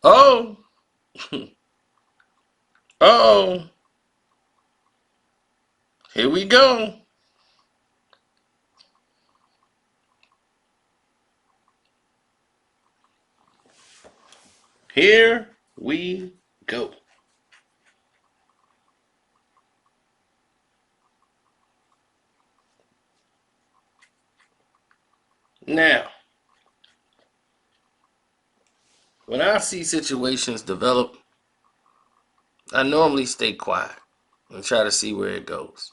Oh, oh, here we go. Here we go. Now, when I see situations develop, I normally stay quiet and try to see where it goes.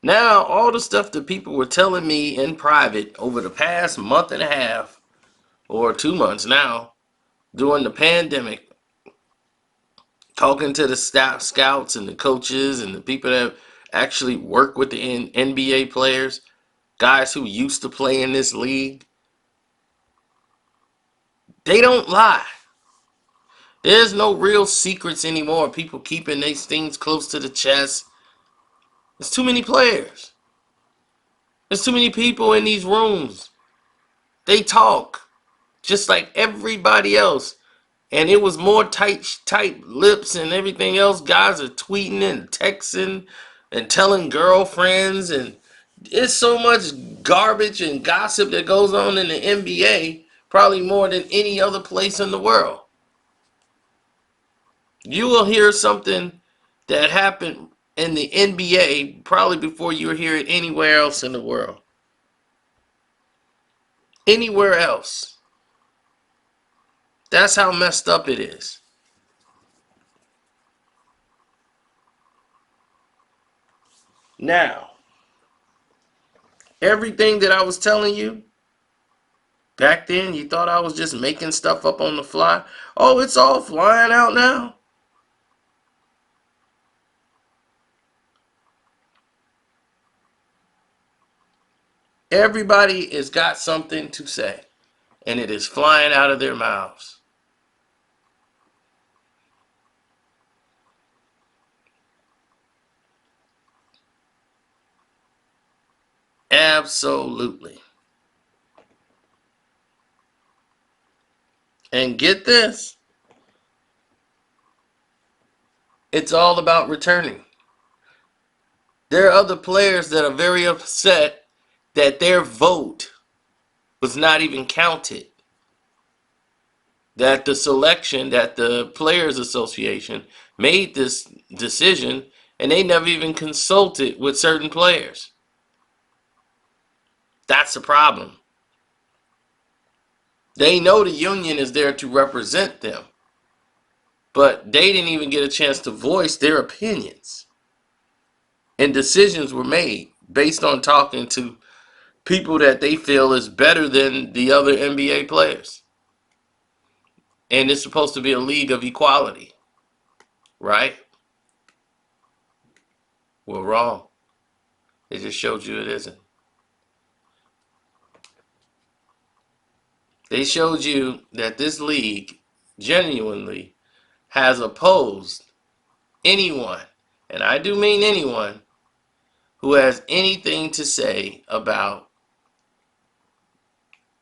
Now, all the stuff that people were telling me in private over the past month and a half or 2 months now during the pandemic, talking to the staff scouts and the coaches and the people that actually work with the NBA players, guys who used to play in this league, they don't lie. There's no real secrets anymore. People keeping these things close to the chest. There's too many players. There's too many people in these rooms. They talk just like everybody else. And it was more tight lips and everything else. Guys are tweeting and texting and telling girlfriends, and it's so much garbage and gossip that goes on in the NBA, probably more than any other place in the world. You will hear something that happened in the NBA probably before you hear it anywhere else in the world. Anywhere else. That's how messed up it is. Now, everything that I was telling you back then, you thought I was just making stuff up on the fly. Oh, it's all flying out now. Everybody has got something to say, and it is flying out of their mouths. Absolutely. And get this, it's all about returning. There are other players that are very upset that their vote was not even counted. That the selection, that the Players Association made this decision and they never even consulted with certain players. That's the problem. They know the union is there to represent them, but they didn't even get a chance to voice their opinions. And decisions were made based on talking to people that they feel is better than the other NBA players. And it's supposed to be a league of equality, right? Well, wrong. It just showed you it isn't. They showed you that this league genuinely has opposed anyone, and I do mean anyone, who has anything to say about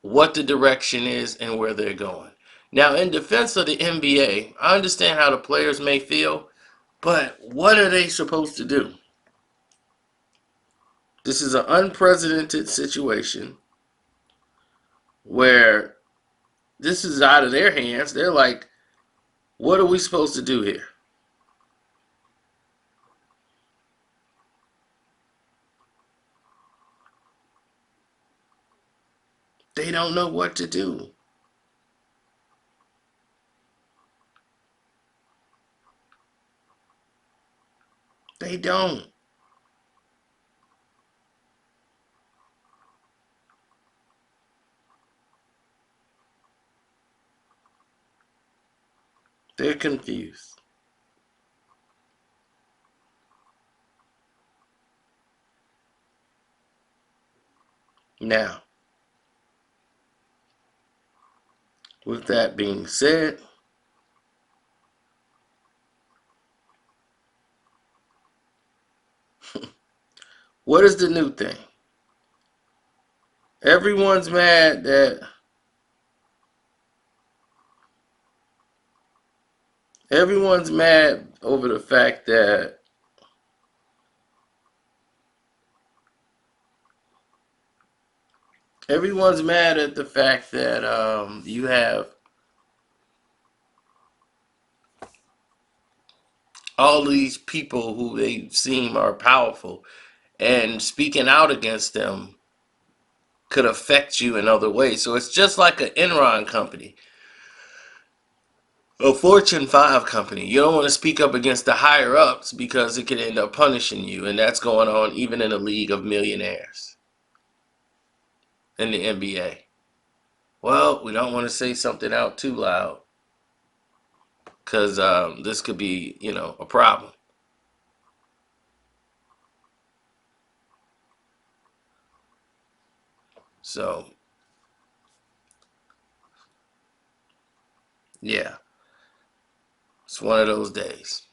what the direction is and where they're going. Now, in defense of the NBA, I understand how the players may feel, but what are they supposed to do? This is an unprecedented situation where this is out of their hands. They're like, what are we supposed to do here? They don't know what to do. They don't. They're confused. Now, with that being said, what is the new thing? Everyone's mad that Everyone's mad over the fact that everyone's mad at the fact that you have all these people who they seem are powerful, and speaking out against them could affect you in other ways. So it's just like an Enron company, a Fortune 5 company. You don't want to speak up against the higher ups because it could end up punishing you. And that's going on even in a league of millionaires in the NBA. Well, we don't want to say something out too loud because this could be, a problem. So, yeah, it's one of those days.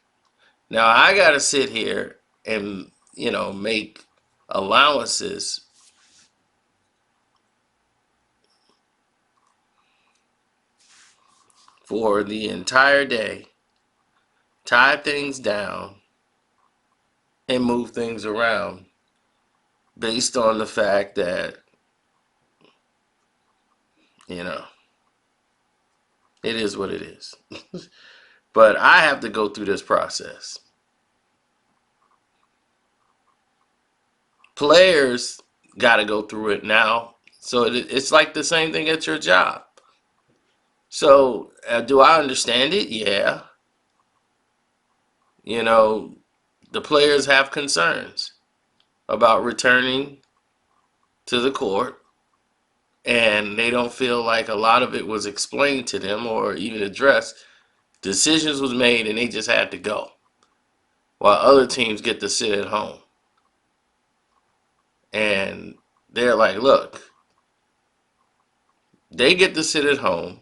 Now, I got to sit here and, make allowances for the entire day, tie things down, and move things around based on the fact that, you know, it is what it is. But I have to go through this process. Players got to go through it now. So it's like the same thing at your job. So do I understand it? Yeah. You know, the players have concerns about returning to the court, and they don't feel like a lot of it was explained to them or even addressed. Decisions was made and they just had to go, while other teams get to sit at home. And they're like, look, they get to sit at home.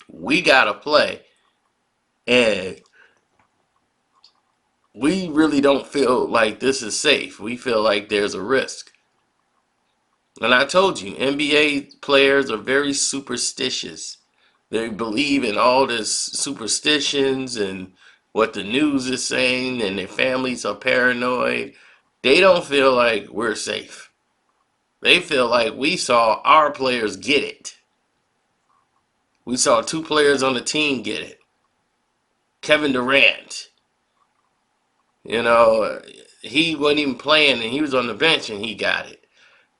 We got to play. And we really don't feel like this is safe. We feel like there's a risk. And I told you, NBA players are very superstitious. They believe in all this superstitions and what the news is saying, and their families are paranoid. They don't feel like we're safe. They feel like we saw our players get it. We saw two players on the team get it. Kevin Durant, you know, he wasn't even playing and he was on the bench and he got it.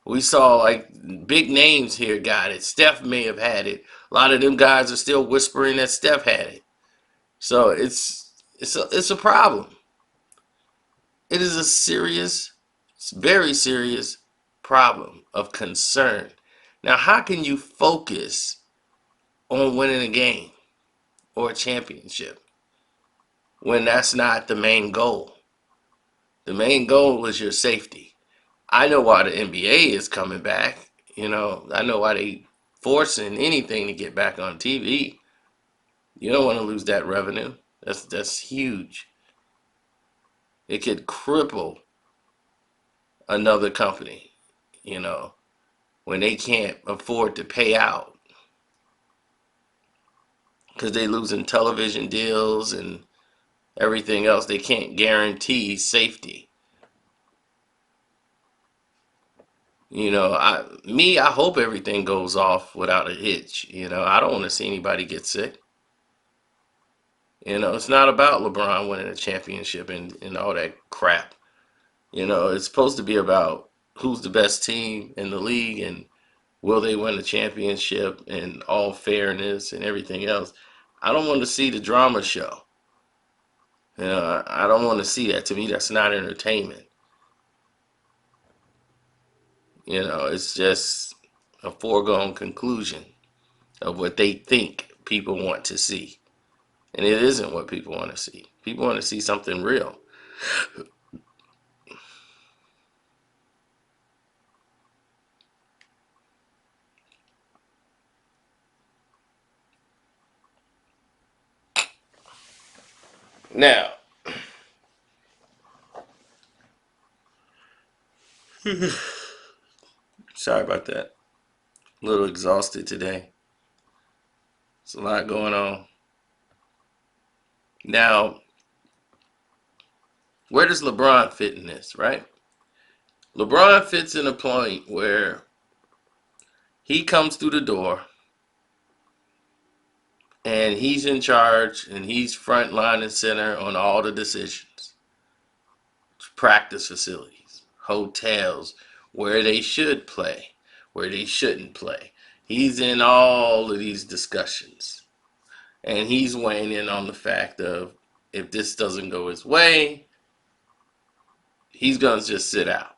We saw like big names here got it. Steph may have had it. A lot of them guys are still whispering that Steph had it. So it's a problem. It is a serious, very serious problem of concern. Now, how can you focus on winning a game or a championship when that's not the main goal? The main goal is your safety. I know why the NBA is coming back. I know why they forcing anything to get back on TV. You don't want to lose that revenue. That's huge. It could cripple another company, you know, when they can't afford to pay out because they losing television deals and everything else. They can't guarantee safety. I hope everything goes off without a hitch. I don't want to see anybody get sick. It's not about LeBron winning a championship and all that crap. It's supposed to be about who's the best team in the league and will they win the championship and all fairness and everything else. I don't want to see the drama show. I don't want to see that. To me, that's not entertainment. It's just a foregone conclusion of what they think people want to see. And it isn't what people want to see. People want to see something real. Now, sorry about that. A little exhausted today. There's a lot going on. Now, where does LeBron fit in this, right? LeBron fits in a point where he comes through the door and he's in charge and he's front line and center on all the decisions. Practice facilities, hotels, where they should play, where they shouldn't play. He's in all of these discussions. And he's weighing in on the fact of if this doesn't go his way, he's going to just sit out.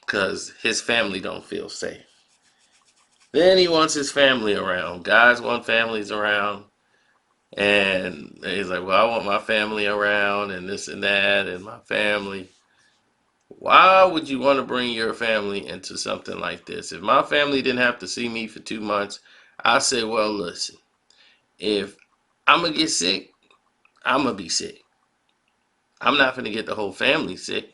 Because his family don't feel safe. Then he wants his family around. Guys want families around. And he's like, well, I want my family around and this and that and my family. Why would you want to bring your family into something like this? If my family didn't have to see me for 2 months, I say, well, listen, if I'm going to get sick, I'm going to be sick. I'm not going to get the whole family sick.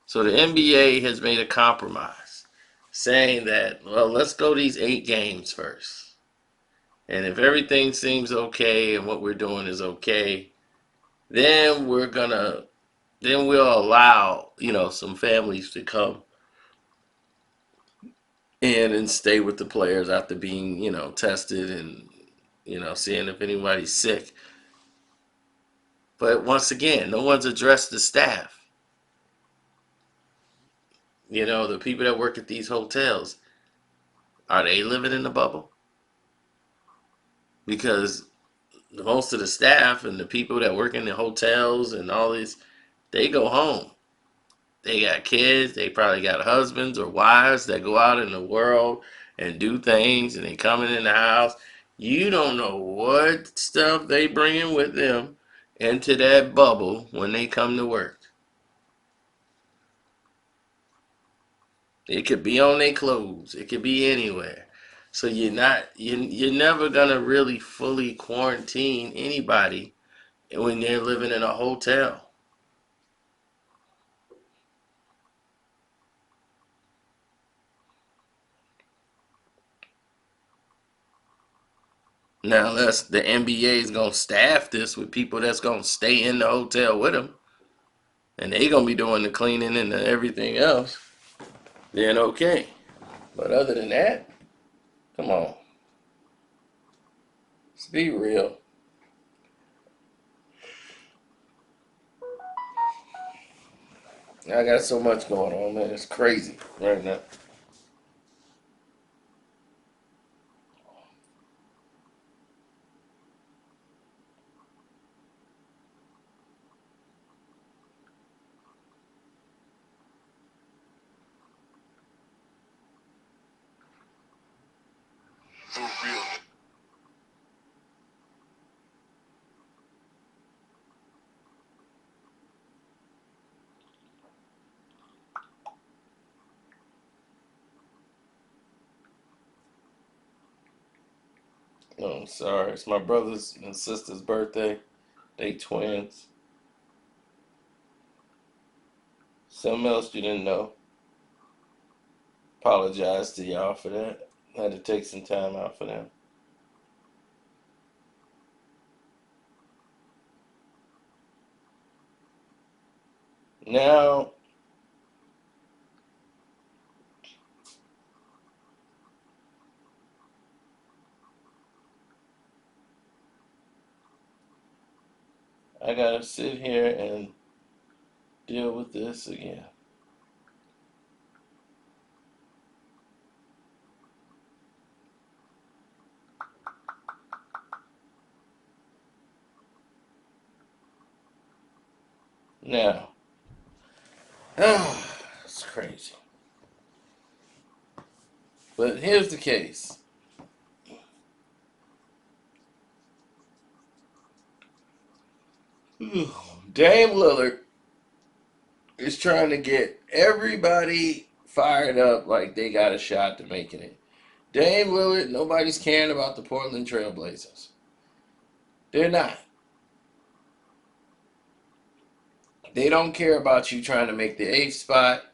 So the NBA has made a compromise saying that, well, let's go these 8 games first. And if everything seems okay and what we're doing is okay, then we'll allow, some families to come in and stay with the players after being, tested and, seeing if anybody's sick. But once again, no one's addressed the staff. The people that work at these hotels, are they living in the bubble? Because most of the staff and the people that work in the hotels and all these, they go home. They got kids. They probably got husbands or wives that go out in the world and do things, and they coming in the house. You don't know what stuff they bringing with them into that bubble when they come to work. It could be on their clothes. It could be anywhere. So you're never gonna really fully quarantine anybody when they're living in a hotel. Now, unless the NBA is gonna staff this with people that's gonna stay in the hotel with them, and they gonna be doing the cleaning and everything else, then okay. But other than that, come on, let's be real. I got so much going on, man. It's crazy right now. Oh, I'm sorry. It's my brother's and sister's birthday. They twins. Something else you didn't know. Apologize to y'all for that. Had to take some time out for them. Now, I gotta sit here and deal with this again. Now, it's crazy. But here's the case. Dame Lillard is trying to get everybody fired up like they got a shot to making it. Dame Lillard, nobody's caring about the Portland Trailblazers. They're not. They don't care about you trying to make the eighth spot.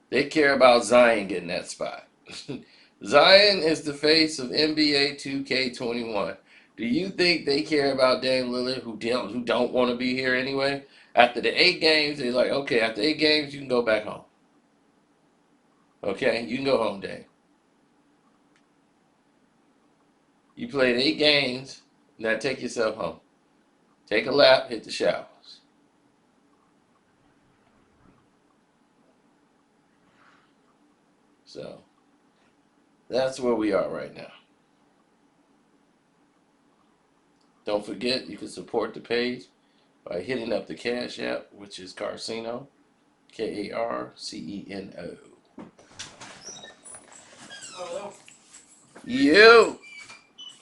They care about Zion getting that spot. Zion is the face of NBA 2K21. Do you think they care about Dame Lillard, who don't want to be here anyway? After the 8 games, they're like, okay, after 8 games, you can go back home. Okay, you can go home, Dame. You played 8 games. Now take yourself home. Take a lap, hit the showers. So that's where we are right now. Don't forget, you can support the page by hitting up the Cash App, which is Carcino, Karceno. Oh, You.